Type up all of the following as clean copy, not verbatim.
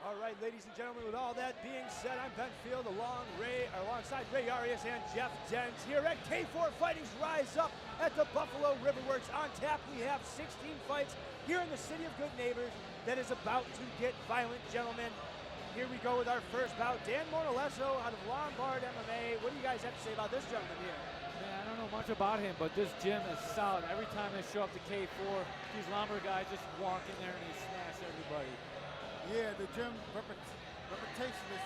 All right, ladies and gentlemen, with all that being said, I'm Ben Field alongside Ray Arias and Jeff Dens here at K4 Fighting's Rise Up at the Buffalo Riverworks. On tap, we have 16 fights here in the city of good neighbors that is about to get violent, gentlemen. Here we go with our first bout. Dan Manolesco out of Lombard MMA. What do you guys have to say about this gentleman here? Man, I don't know much about him, but this gym is solid. Every time they show up to K4, these Lombard guys just walk in there and they smash everybody. Yeah, the gym reputation is,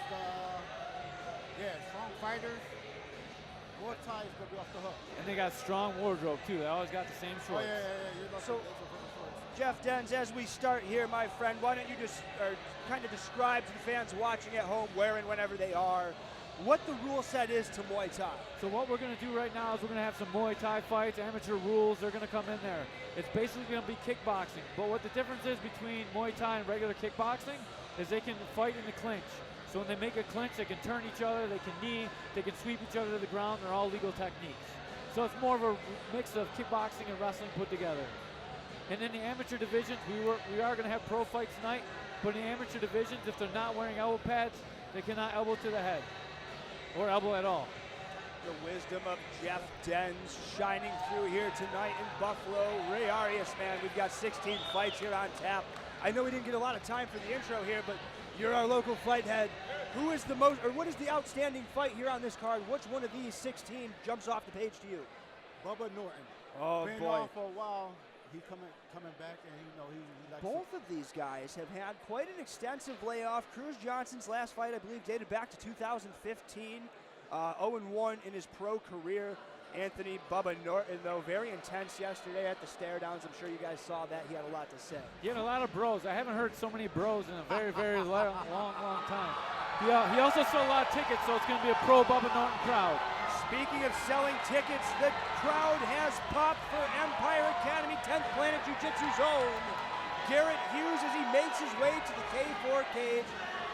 strong fighters. Muay Thai is going to be off the hook. And they got strong wardrobe, too. They always got the same shorts. Oh, yeah. So, Jeff Dens, as we start here, my friend, why don't you just kind of describe to the fans watching at home, where and whenever they are, what the rule set is to Muay Thai. So what we're going to do right now is we're going to have some Muay Thai fights, amateur rules. They're going to come in there. It's basically going to be kickboxing. But what the difference is between Muay Thai and regular kickboxing is they can fight in the clinch. So when they make a clinch, they can turn each other, they can knee, they can sweep each other to the ground. They're all legal techniques. So it's more of a mix of kickboxing and wrestling put together. And in the amateur divisions, we are going to have pro fights tonight. But in the amateur divisions, if they're not wearing elbow pads, they cannot elbow to the head. Or elbow at all. The wisdom of Jeff Dens shining through here tonight in Buffalo. Ray Arias, man, we've got 16 fights here on tap. I know we didn't get a lot of time for the intro here, but you're our local fight head. Who is the most, or what is the outstanding fight here on this card? Which one of these 16 jumps off the page to you? Bubba Norton. Oh, Been boy. on for a while. He's coming back, and he likes Both of these guys have had quite an extensive layoff. Cruz Johnson's last fight, I believe, dated back to 2015. 0-1 in his pro career. Anthony Bubba Norton, though, very intense yesterday at the stare downs. I'm sure you guys saw that. He had a lot to say. He had a lot of bros. I haven't heard so many bros in a very, very long time. He also sold a lot of tickets, so it's going to be a pro Bubba Norton crowd. Speaking of selling tickets, the crowd has popped for Empire Academy 10th Planet Jiu-Jitsu Zone. Garret Hughes as he makes his way to the K4 cage.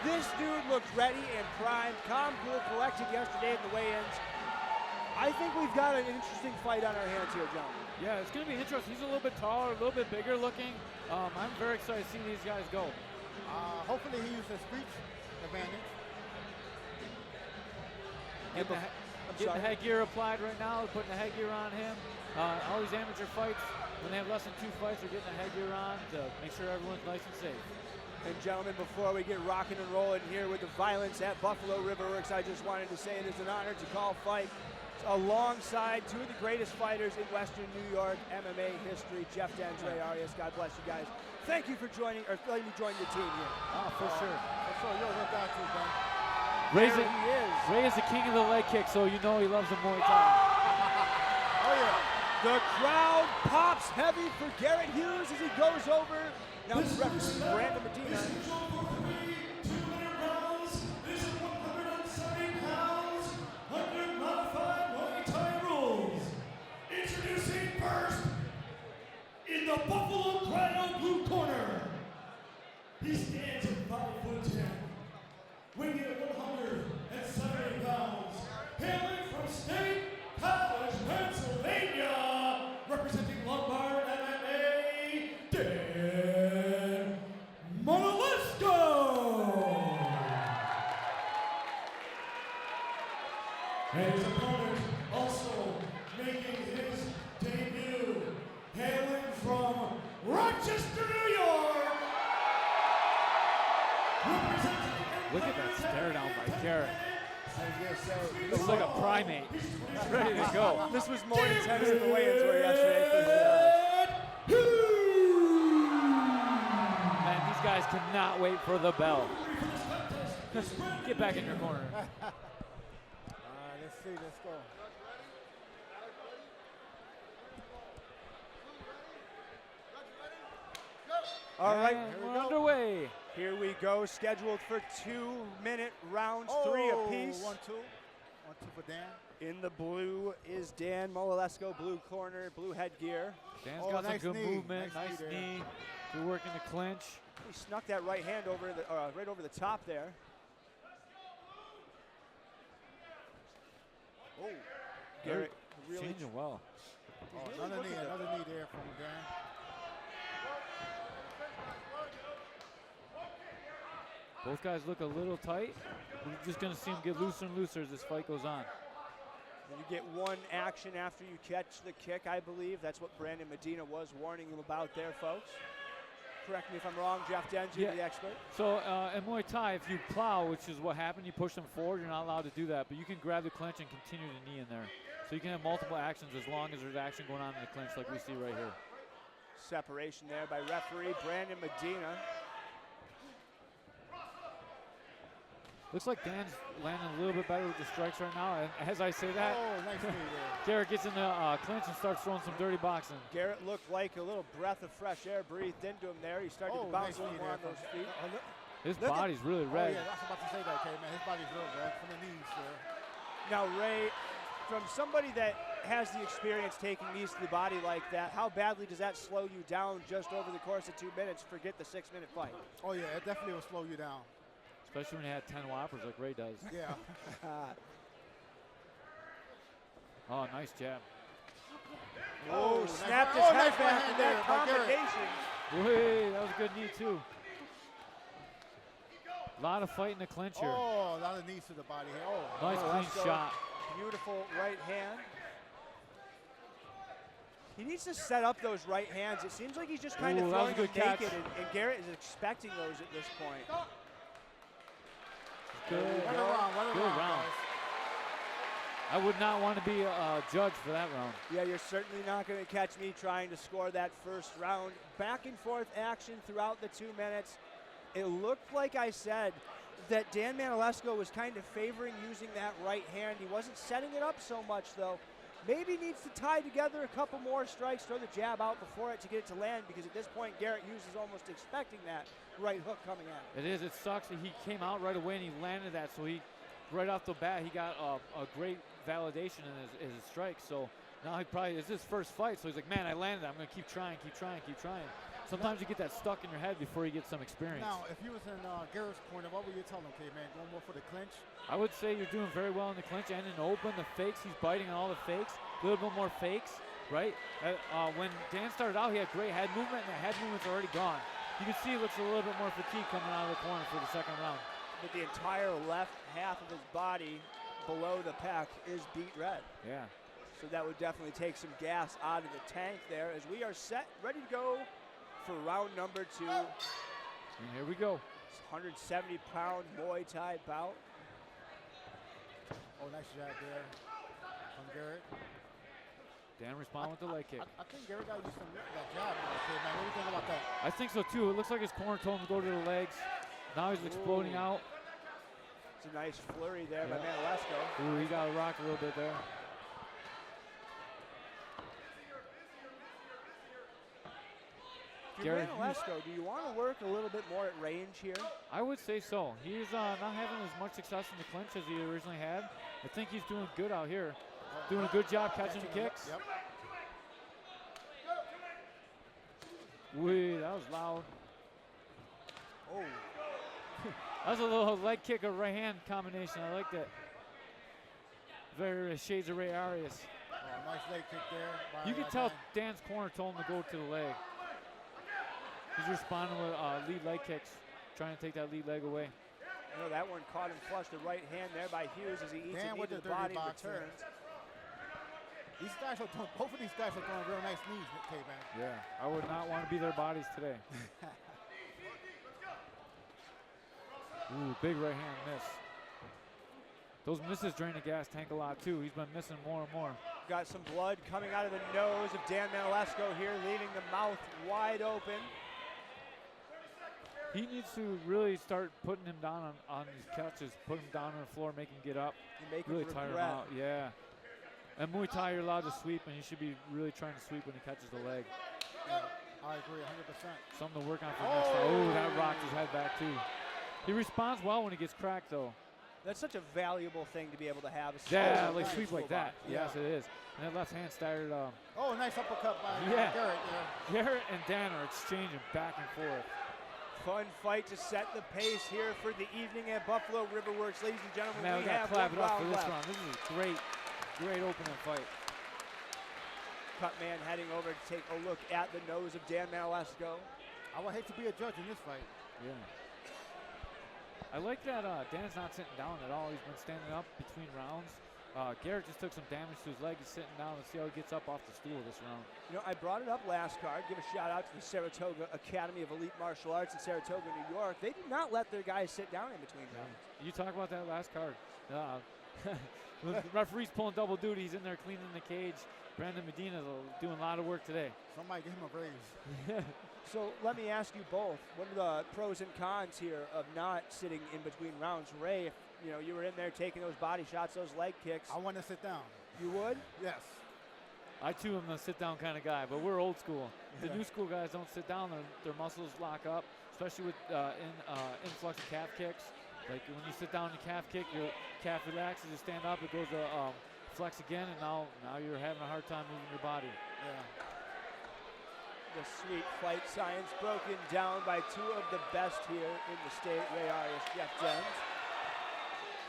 This dude looks ready and primed. Calm, cool, collected yesterday in the weigh-ins. I think we've got an interesting fight on our hands here, gentlemen. Yeah, it's going to be interesting. He's a little bit taller, a little bit bigger looking. I'm very excited to see these guys go. Hopefully he uses reach advantage. Getting the headgear applied right now, putting the headgear on him. All these amateur fights, when they have less than 2 fights, they're getting the headgear on to make sure everyone's nice and safe. And gentlemen, before we get rocking and rolling here with the violence at Buffalo Riverworks, I just wanted to say it is an honor to call fight alongside two of the greatest fighters in Western New York MMA history, Jeff Dens, Ray Arias. God bless you guys. Thank you for letting me join your team here. Oh, for sure. You'll look out to Ben. Ray is the king of the leg kick, so you know he loves the Muay Thai. Oh, yeah. The crowd pops heavy for Garret Hughes as he goes over. Now referee Brandon Medina. This is 2-minute rounds. This is 170 pounds, 100 modified Muay Thai rules. Introducing first, in the Buffalo Cryo blue corner. He stands at 5'10", weighing at 170 pounds, hailing from State College, Pennsylvania, representing Lombard MMA, Dan Manolesco. And his opponent also making his debut, hailing from Rochester, New York, representing. Look at that stare down by Garret. I was going to say, He looks like a primate. He's ready to go. This was more intense than the weigh-ins were yesterday. Man, these guys cannot wait for the bell. Get back in your corner. let's see, let's go. All right, And we're underway. here we go. Scheduled for 2-minute rounds, 3 apiece. 1-2. 1-2 for Dan. In the blue is Dan Manolesco, blue corner, blue headgear. Dan's Oh, got nice some good knee. movement, Nice nice knee there. knee. Good work in the clinch. He snuck that right hand over the right over the top there. Oh, Garret really changing well. Another knee there from Dan. Both guys look a little tight. We're just going to see them get looser and looser as this fight goes on. And you get one action after you catch the kick, I believe. That's what Brandon Medina was warning him about there, folks. Correct me if I'm wrong, Jeff Dens, you're the expert. So in Muay Thai, if you plow, which is what happened, you push them forward, you're not allowed to do that. But you can grab the clinch and continue to knee in there. So you can have multiple actions as long as there's action going on in the clinch like we see right here. Separation there by referee Brandon Medina. Looks like Dan's landing a little bit better with the strikes right now. And as I say that, Nice knee there. Garret gets in the clinch and starts throwing some dirty boxing. Garret looked like a little breath of fresh air breathed into him there. He started to bounce a little more on those feet. His body's really red. Yeah, I was about to say that, man. His body's real red from the knees there. Now, Ray, from somebody that has the experience taking knees to the body like that, how badly does that slow you down just over the course of 2 minutes? Forget the 6-minute fight. Oh, yeah, it definitely will slow you down. Especially when you had 10 whoppers like Ray does. Yeah. Oh, nice jab. Oh, nice snapped his nice head right back hand in there that by Garret. combination. Wait, that was a good knee too. A lot of fight in the clinch here. Oh, a lot of knees to the body here. Oh, Nice clean shot. Beautiful right hand. He needs to set up those right hands. It seems like he's just kind of Ooh, that was throwing a them good catch. naked, and Garret is expecting those at this point. Good, What a good round, round. guys. I would not want to be a judge for that round. Yeah, you're certainly not going to catch me trying to score that first round. Back and forth action throughout the 2 minutes. It looked like I said that Dan Manolesco was kind of favoring using that right hand. He wasn't setting it up so much, though. Maybe needs to tie together a couple more strikes, throw the jab out before it to get it to land, because at this point, Garret Hughes is almost expecting that right hook coming at him. It is. It sucks that he came out right away and he landed that. So he, right off the bat, he got a great validation in his strike. So now he probably, it's his first fight. So he's like, man, I landed that. I'm going to keep trying, keep trying, keep trying. Sometimes you get that stuck in your head before you get some experience. Now, if you was in Garrett's corner, what would you tell him, okay, man? Going more for the clinch? I would say you're doing very well in the clinch and in the open. The fakes, he's biting on all the fakes. A little bit more fakes, right? When Dan started out, he had great head movement, and the head movement's already gone. You can see he looks a little bit more fatigued coming out of the corner for the second round. But the entire left half of his body below the pec is beat red. Yeah. So that would definitely take some gas out of the tank there as we are set, ready to go for round number 2. And here we go. 170-pound Muay Thai bout. Oh, nice jab there from Garret. Dan respond with the leg kick. I think Garret got to use some that jab, okay, man. What do you think about that? I think so too. It looks like his corner told him to go to the legs. Now he's exploding out. It's a nice flurry there by Manolesco. Ooh, he got rocked a little bit there. If you're Manolesco, do you want to work a little bit more at range here? I would say so. He's not having as much success in the clinch as he originally had. I think he's doing good out here. Doing a good job catching the kicks. Yep. Wee, that was loud. Oh. That was a little leg kick or right hand combination. I liked it. Very shades of Ray Arias. Oh, nice leg kick there. By, You can tell Dan. Dan's corner told him to go to the leg. He's responding with lead leg kicks, trying to take that lead leg away. You know, that one caught him flush. The right hand there by Hughes as he eats Dan it with into the the body dirty box there. returns. These guys are doing, both of these guys are throwing real nice knees, okay, man. Yeah, I would not want to be their bodies today. Ooh, big right hand miss. Those misses drain the gas tank a lot too. He's been missing more and more. Got some blood coming out of the nose of Dan Manolesco here, leaving the mouth wide open. He needs to really start putting him down on these catches, put him down on the floor, make him get up, You make really him tire him regret. out. Yeah. And Muay Thai, you're allowed to sweep, and he should be really trying to sweep when he catches the leg. Yeah, I agree 100%. Something to work on for next time. Oh, that rocked his head back too. He responds well when he gets cracked though. That's such a valuable thing to be able to have. Yeah, Oh, like nice. sweep like that. Yeah. Yes, it is. And that left hand started. Oh, nice uppercut by Yeah. Garret there. Garret and Dan are exchanging back and forth. Fun fight to set the pace here for the evening at Buffalo Riverworks. Ladies and gentlemen, Man, we we gotta have clap one it up for round this left. round. This is a great opening fight. Cut man heading over to take a look at the nose of Dan Manolesco. I would hate to be a judge in this fight. Yeah. I like that Dan's not sitting down at all. He's been standing up between rounds. Garret just took some damage to his leg. He's sitting down. Let's see how he gets up off the stool this round. You know, I brought it up last card. Give a shout out to the Saratoga Academy of Elite Martial Arts in Saratoga, New York. They do not let their guys sit down in between rounds. You talk about that last card. When the referee's pulling double duty, he's in there cleaning the cage. Brandon Medina doing a lot of work today. Somebody give him a raise. So let me ask you both, what are the pros and cons here of not sitting in between rounds? Ray, if you know you were in there taking those body shots, those leg kicks. I want to sit down. You would? Yes. I too am a sit-down kind of guy, but we're old school. The new school guys don't sit down; their muscles lock up, especially with influx of calf kicks. Like when you sit down and calf kick, your calf relaxes. You stand up, it goes to flex again, and now you're having a hard time moving your body. Yeah. The sweet fight science broken down by two of the best here in the state, Ray Arias, Jeff Jens.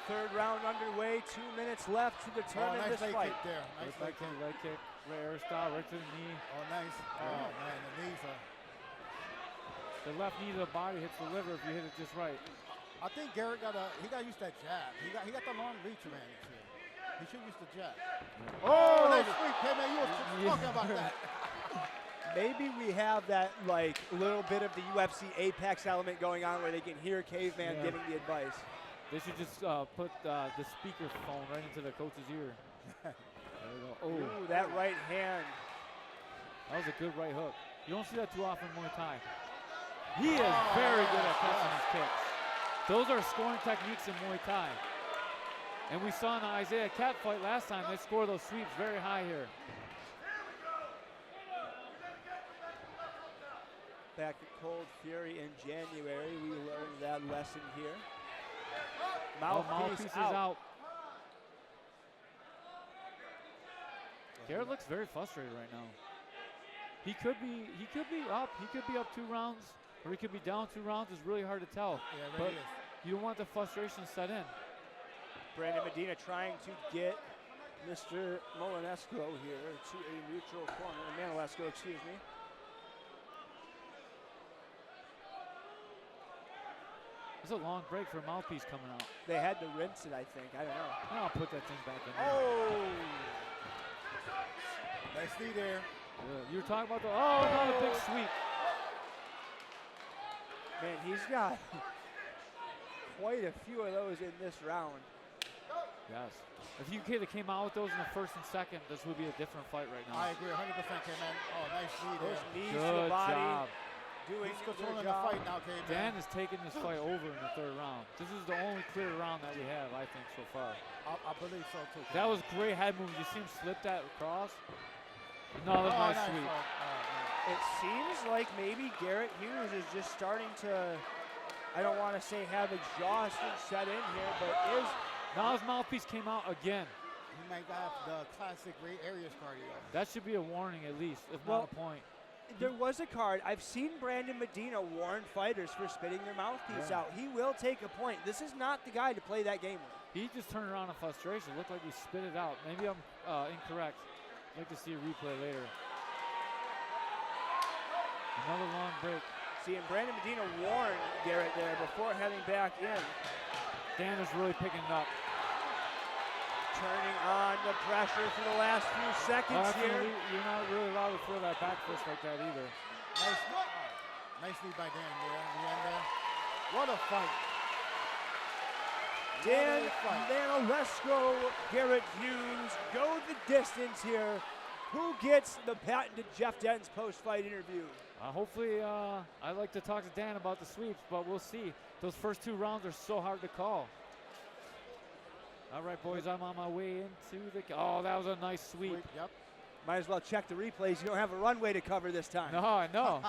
Third round underway, 2 minutes left to determine nice this leg fight. kick there. Nice leg kick. Leg kick, Ray Arias style, right to the knee. Oh, nice. Oh, man, the knees are. The left knee to the body hits the liver if you hit it just right. I think Garret got used that jab. He got the long reach advantage here. He should use the jab. Oh, nice sweep, hey man, you were talking about that. Maybe we have that like little bit of the UFC Apex element going on where they can hear Caveman giving the advice. They should just put the speaker phone right into the coach's ear. There we go. Oh, Ooh, that right hand. that was a good right hook. You don't see that too often in Muay Thai. He is very good at catching his kicks. Those are scoring techniques in Muay Thai. And we saw in the Isaiah Cat fight last time, they score those sweeps very high here. Back at Cold Fury in January, we learned that lesson here. Mouthpiece is out. out. Garret looks very frustrated right now. He could be up. He could be up 2 rounds, or he could be down 2 rounds. It's really hard to tell. Yeah, it but really is. you don't want the frustration set in. Brandon Medina trying to get Mr. Manolesco here to a neutral corner. Manolesco, excuse me. It's a long break for a mouthpiece coming out. They had to rinse it, I think. I don't know. I'll put that thing back in there. Oh! Nice knee there. Yeah, you were talking about another big sweep. Man, he's got quite a few of those in this round. Yes. If you could have came out with those in the first and second, this would be a different fight right now. I agree 100%, K-Man. Oh, nice knee there. Those knees to the Good body. job. Doing He's their controlling the job. fight now, K-Man. Dan is taking this fight over in the 3rd round. This is the only clear round that we have, I think, so far. I believe so, too. That was great head move. You see him slip that across? Another nice sweep. It seems like maybe Garret Hughes is just starting to, I don't want to say have exhaustion set in here, but is. Now his mouthpiece came out again. He might have the classic Ray Arias cardio. That should be a warning at least, if not a point. There was a card. I've seen Brandon Medina warn fighters for spitting their mouthpiece out. He will take a point. This is not the guy to play that game with. He just turned around in frustration. Looked like he spit it out. Maybe I'm incorrect. I'd like to see a replay later. Another long break. See, and Brandon Medina warned Garret there before heading back in. Dan is really picking it up. Turning on the pressure for the last few seconds here. You're not really allowed to throw that back fist like that either. Nice knee by Dan there in the end there. What a fight. Dan Manolesco, Garret Hughes go the distance here. Who gets the patented Jeff Den's post-fight interview? Hopefully, I'd like to talk to Dan about the sweeps, but we'll see. Those first 2 rounds are so hard to call. All right, boys, I'm on my way into the. Oh, that was a nice sweep. Yep. Might as well check the replays. You don't have a runway to cover this time. No, I know.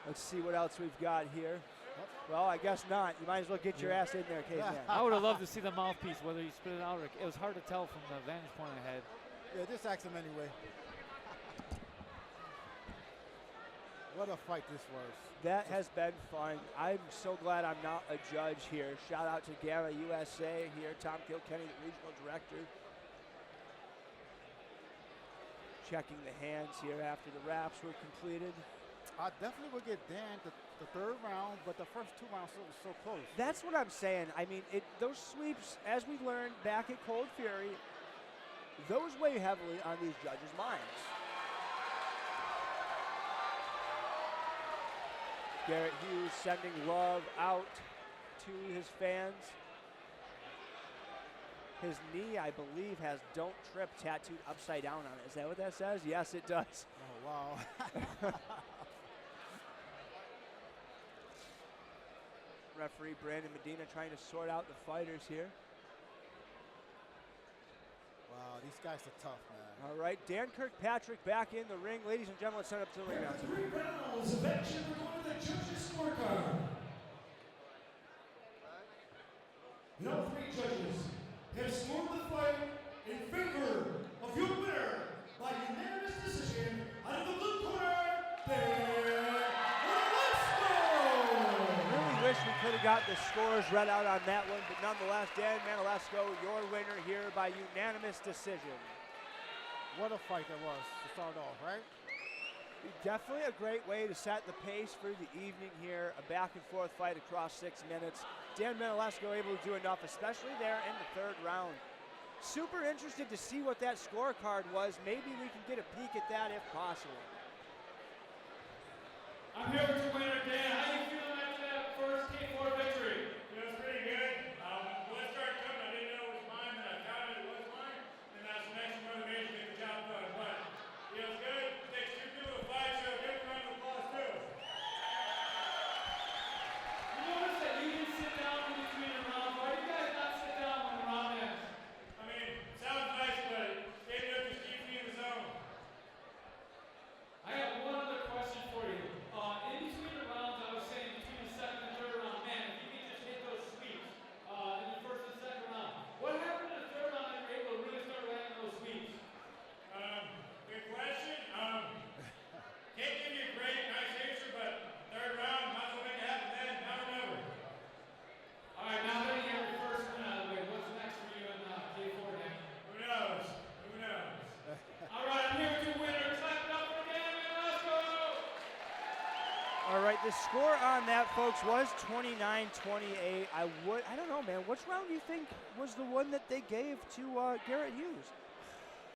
Let's see what else we've got here. Well, I guess not. You might as well get your ass in there, Caveman. I would have loved to see the mouthpiece, whether he spit it out or it was hard to tell from the vantage point I had. Yeah, just ask him anyway. What a fight this was. That has been fun. I'm so glad I'm not a judge here. Shout out to Gamma USA here. Tom Kilkenny, the regional director. Checking the hands here after the wraps were completed. I definitely would get Dan to the third round, but the first 2 rounds was so close. That's what I'm saying. I mean, those sweeps, as we learned back at Cold Fury, those weigh heavily on these judges' minds. Garret Hughes sending love out to his fans. His knee, I believe, has "Don't Trip" tattooed upside down on it. Is that what that says? Yes, it does. Oh, wow. Referee Brandon Medina trying to sort out the fighters here. Wow, these guys are tough, man. All right, Dan Kirkpatrick back in the ring. Ladies and gentlemen, let's send up to the ring announcer. 3 rounds of action. We're going to the judges' scorecard. Now 3 judges have scored the fight in favor of your winner by unanimous decision out of the blue corner, Manolesco. Really wish we could have got the scores read out on that one, but nonetheless, Dan Manolesco, your winner here by unanimous decision. What a fight that was to start off, right? Definitely a great way to set the pace for the evening here. A back and forth fight across 6 minutes. Dan Manolesco able to do enough, especially there in the third round. Super interested to see what that scorecard was. Maybe we can get a peek at that if possible. I'm here with your winner, Dan. How you feeling after that first K4 victory? Feels pretty good. When I started coming, I didn't know it was mine, and I counted it was mine. And that's the next one made to get the job done. But feels good. It takes 2 people to fight, so give a round of applause too. You notice that you didn't sit down in between the rounds. Why do you guys not sit down when the round ends? I mean, it sounds nice, but staying up just keeps me in the zone. I got one other question for you. In between the rounds, I was saying between the second and third round, man, if you can just hit those sweeps in the first and second round. What happened in the third round that you were able to really start landing those sweeps? Good question. Can't give you a great, nice answer, but third round, might as well make it happen then, now or never. All right, now that you have your first win out of the way, what's next for you in K4, Dan? Who knows? Who knows? All right, I'm here with your winner. Clap it up for Dan Manolesco! All right, the score on that, folks, was 29-28. I don't know, man. Which round do you think was the one that they gave to Garret Hughes?